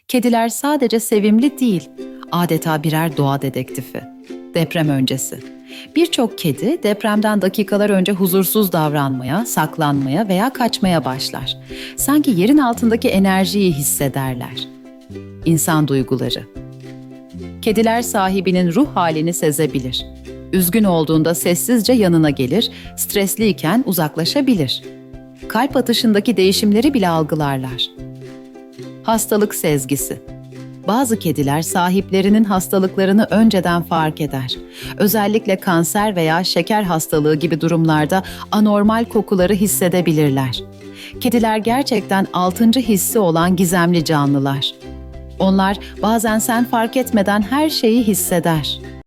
Kediler sadece sevimli değil, adeta birer doğa dedektifi. Deprem öncesi. Birçok kedi depremden dakikalar önce huzursuz davranmaya, saklanmaya veya kaçmaya başlar. Sanki yerin altındaki enerjiyi hissederler. İnsan duyguları. Kediler sahibinin ruh halini sezebilir. Üzgün olduğunda sessizce yanına gelir, stresliyken uzaklaşabilir. Kalp atışındaki değişimleri bile algılarlar. Hastalık sezgisi. Bazı kediler sahiplerinin hastalıklarını önceden fark eder. Özellikle kanser veya şeker hastalığı gibi durumlarda anormal kokuları hissedebilirler. Kediler gerçekten altıncı hissi olan gizemli canlılar. Onlar bazen sen fark etmeden her şeyi hisseder.